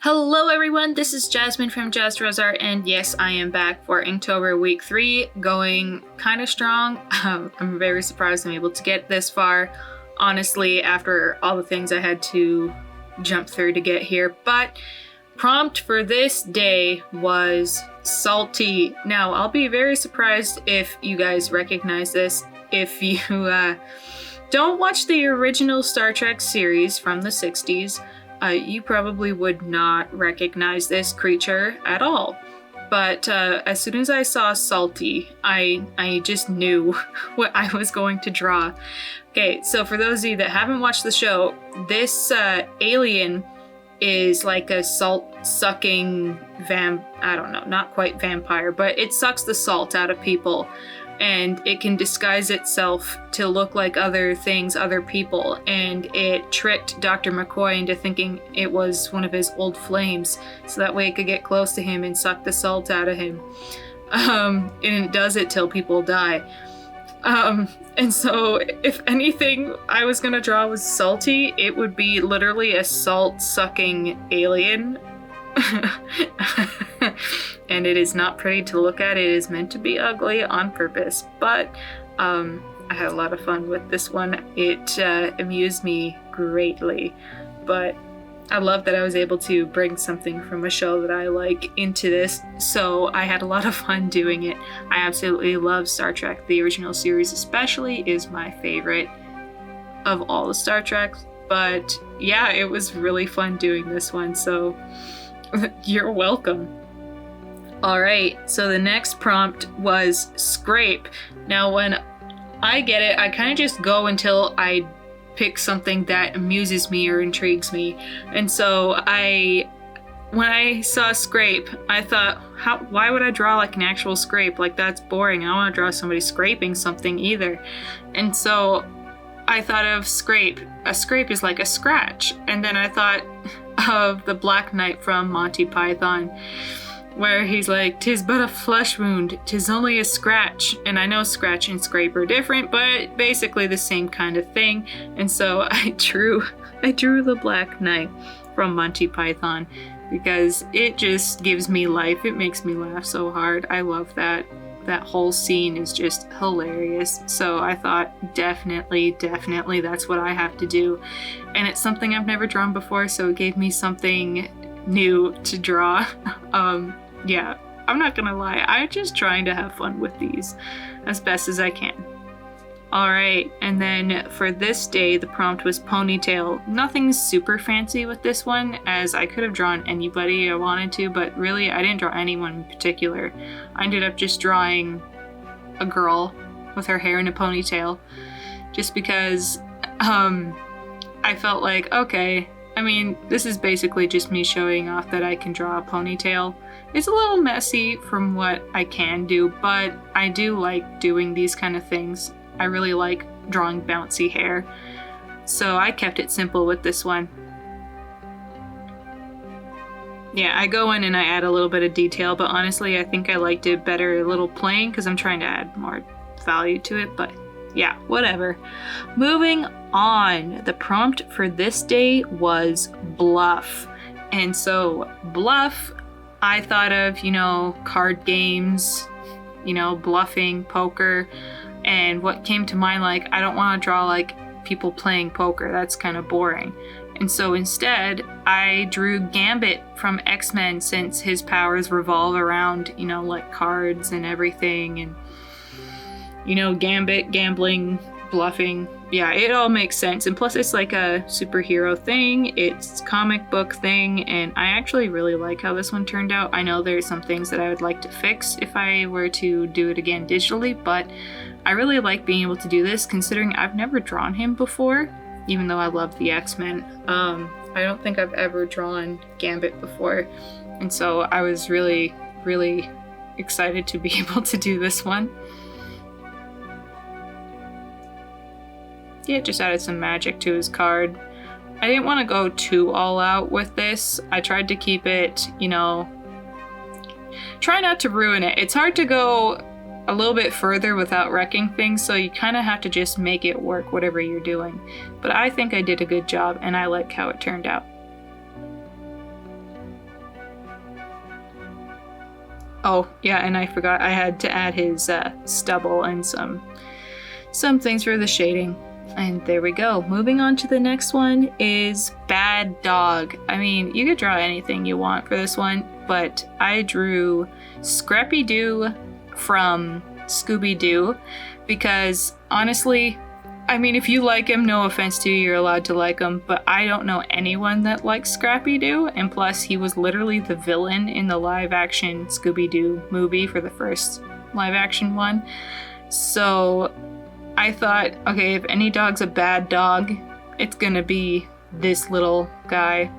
Hello everyone, this is Jasmine from JazzDrawsArt, and yes, I am back for Inktober week 3, going kind of strong. I'm very surprised I'm able to get this far, honestly, after all the things I had to jump through to get here. But prompt for this day was salty. Now, I'll be very surprised if you guys recognize this. If you don't watch the original Star Trek series from the 60s, you probably would not recognize this creature at all. But as soon as I saw salty, I just knew what I was going to draw. Okay, so for those of you that haven't watched the show, this alien is like a salt-sucking I don't know, not quite vampire, but it sucks the salt out of people. And it can disguise itself to look like other things, other people. And it tricked Dr. McCoy into thinking it was one of his old flames, so that way it could get close to him and suck the salt out of him. And it does it till people die. And so if anything I was gonna draw was salty, it would be literally a salt-sucking alien. And it is not pretty to look at. It is meant to be ugly on purpose, but I had a lot of fun with this one. It amused me greatly, but I love that I was able to bring something from a show that I like into this, so I had a lot of fun doing it. I absolutely love Star Trek. The original series especially is my favorite of all the Star Treks, but yeah, it was really fun doing this one, so you're welcome. Alright, so the next prompt was scrape. Now when I get it, I kind of just go until I pick something that amuses me or intrigues me. And so when I saw scrape, I thought, why would I draw like an actual scrape? Like, that's boring. I don't want to draw somebody scraping something either. And so I thought of scrape. A scrape is like a scratch. And then I thought of the Black Knight from Monty Python, where he's like, "'Tis but a flesh wound, 'tis only a scratch." And I know scratch and scrape are different, but basically the same kind of thing. And so I drew the Black Knight from Monty Python because it just gives me life. It makes me laugh so hard. I love that. That whole scene is just hilarious. So I thought, definitely that's what I have to do. And it's something I've never drawn before, so it gave me something new to draw. Yeah, I'm not gonna lie, I'm just trying to have fun with these as best as I can. Alright, and then for this day, the prompt was Ponytail. Nothing super fancy with this one, as I could have drawn anybody I wanted to, but really I didn't draw anyone in particular. I ended up just drawing a girl with her hair in a ponytail, just because I felt like, okay, I mean, this is basically just me showing off that I can draw a ponytail. It's a little messy from what I can do, but I do like doing these kind of things. I really like drawing bouncy hair, so I kept it simple with this one. Yeah, I go in and I add a little bit of detail, but honestly I think I liked it better a little plain because I'm trying to add more value to it, but yeah, whatever. Moving on, the prompt for this day was bluff. And so bluff, I thought of, card games, bluffing, poker. And what came to mind, like, I don't want to draw like people playing poker. That's kind of boring. And so instead, I drew Gambit from X-Men, since his powers revolve around, like cards and everything. And, Gambit, gambling, bluffing. Yeah, it all makes sense. And plus it's like a superhero thing. It's comic book thing. And I actually really like how this one turned out. I know there's some things that I would like to fix if I were to do it again digitally, but I really like being able to do this, considering I've never drawn him before, even though I love the X-Men. I don't think I've ever drawn Gambit before, and so I was really, really excited to be able to do this one. Yeah, just added some magic to his card. I didn't want to go too all out with this. I tried to keep it, try not to ruin it. It's hard to go a little bit further without wrecking things, so you kind of have to just make it work, whatever you're doing. But I think I did a good job, and I like how it turned out. Oh, yeah, and I forgot I had to add his stubble and some things for the shading. And there we go. Moving on to the next one is Bad Dog. I mean, you could draw anything you want for this one, but I drew Scrappy Doo from Scooby-Doo because honestly, I mean, if you like him, no offense to you, you're allowed to like him, but I don't know anyone that likes Scrappy Doo, and plus he was literally the villain in the live-action Scooby-Doo movie for the first live-action one. So I thought, okay, if any dog's a bad dog, it's gonna be this little guy.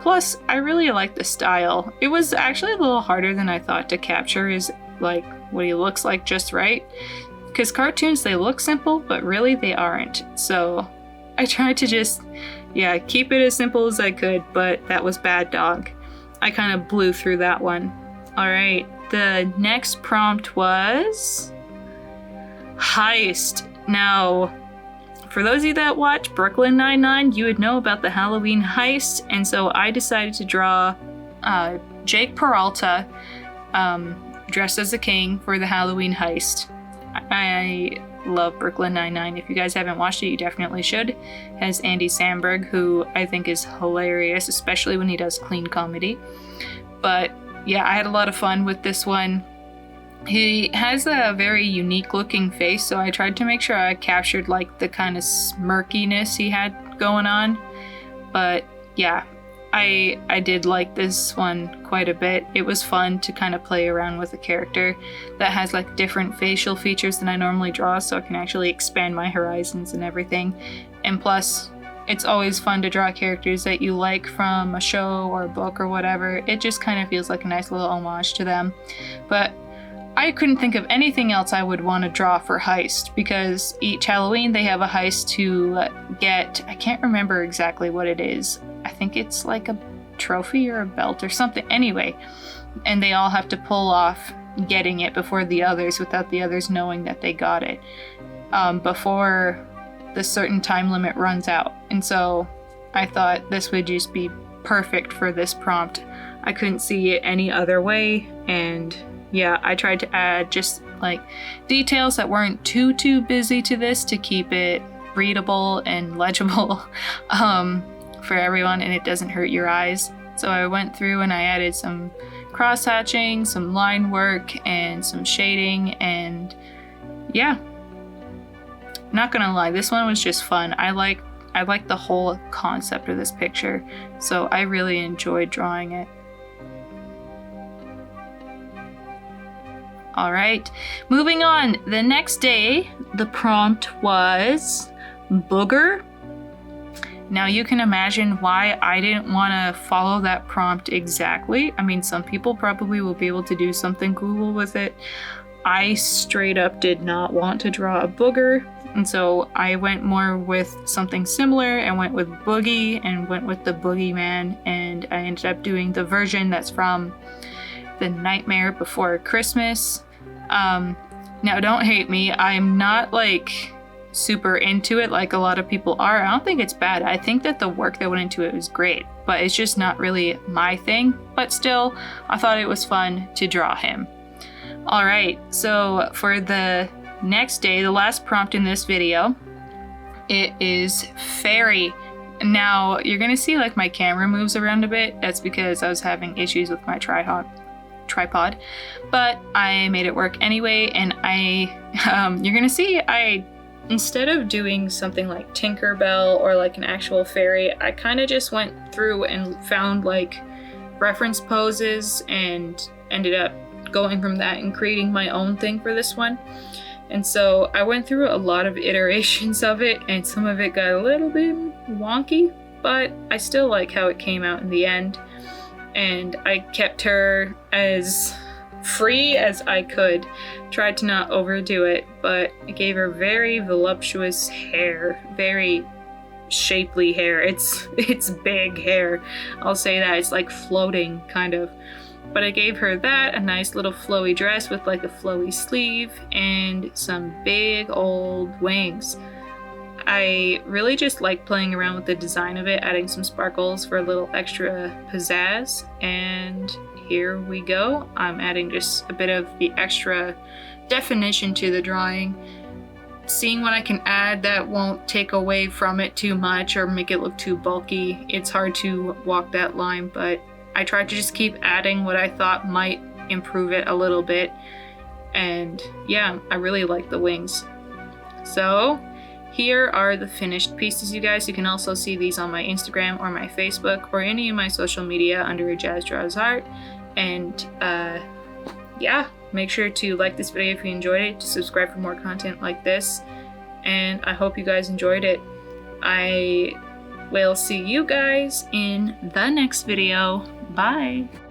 Plus, I really like the style. It was actually a little harder than I thought to capture his, like, what he looks like just right. Because cartoons, they look simple, but really they aren't. So I tried to just, yeah, keep it as simple as I could, but that was Bad Dog. I kind of blew through that one. Alright, the next prompt was Heist. Now, for those of you that watch Brooklyn Nine-Nine, you would know about the Halloween heist, and so I decided to draw Jake Peralta dressed as a king for the Halloween heist. I love Brooklyn Nine-Nine. If you guys haven't watched it, you definitely should. It has Andy Samberg, who I think is hilarious, especially when he does clean comedy. But yeah, I had a lot of fun with this one. He has a very unique looking face, so I tried to make sure I captured like the kind of smirkiness he had going on. But yeah, I did like this one quite a bit. It was fun to kind of play around with a character that has like different facial features than I normally draw, so I can actually expand my horizons and everything. And plus, it's always fun to draw characters that you like from a show or a book or whatever. It just kind of feels like a nice little homage to them. But I couldn't think of anything else I would want to draw for Heist, because each Halloween they have a heist to get, I can't remember exactly what it is. I think it's like a trophy or a belt or something. Anyway, and they all have to pull off getting it before the others without the others knowing that they got it before the certain time limit runs out. And so I thought this would just be perfect for this prompt. I couldn't see it any other way, and yeah, I tried to add just like details that weren't too busy to this to keep it readable and legible for everyone, and it doesn't hurt your eyes. So I went through and I added some cross-hatching, some line work, and some shading, and yeah, not gonna lie, this one was just fun. I like the whole concept of this picture, so I really enjoyed drawing it. Alright, moving on. The next day, the prompt was Booger. Now you can imagine why I didn't want to follow that prompt exactly. I mean, some people probably will be able to do something cool with it. I straight up did not want to draw a booger, and so I went more with something similar and went with Boogie and went with the Boogeyman, and I ended up doing the version that's from The Nightmare Before Christmas. Now don't hate me, I'm not like super into it like a lot of people are. I don't think it's bad. I think that the work that went into it was great, but it's just not really my thing. But still, I thought it was fun to draw him. Alright, so for the next day, the last prompt in this video, it is Fairy. Now, you're gonna see like my camera moves around a bit. That's because I was having issues with my tripod, but I made it work anyway, and you're gonna see instead of doing something like Tinkerbell or like an actual fairy, I kind of just went through and found like reference poses and ended up going from that and creating my own thing for this one. And so I went through a lot of iterations of it, and some of it got a little bit wonky, but I still like how it came out in the end. And I kept her as free as I could. Tried to not overdo it, but I gave her very voluptuous hair, very shapely hair. It's big hair. I'll say that. It's like floating, kind of. But I gave her that, a nice little flowy dress with like a flowy sleeve and some big old wings. I really just like playing around with the design of it, adding some sparkles for a little extra pizzazz, and here we go. I'm adding just a bit of the extra definition to the drawing, seeing what I can add that won't take away from it too much or make it look too bulky. It's hard to walk that line, but I tried to just keep adding what I thought might improve it a little bit. And yeah, I really like the wings. So here are the finished pieces, you guys. You can also see these on my Instagram or my Facebook or any of my social media under JazzDrawsArt. And yeah, make sure to like this video if you enjoyed it, to subscribe for more content like this, and I hope you guys enjoyed it. I will see you guys in the next video. Bye!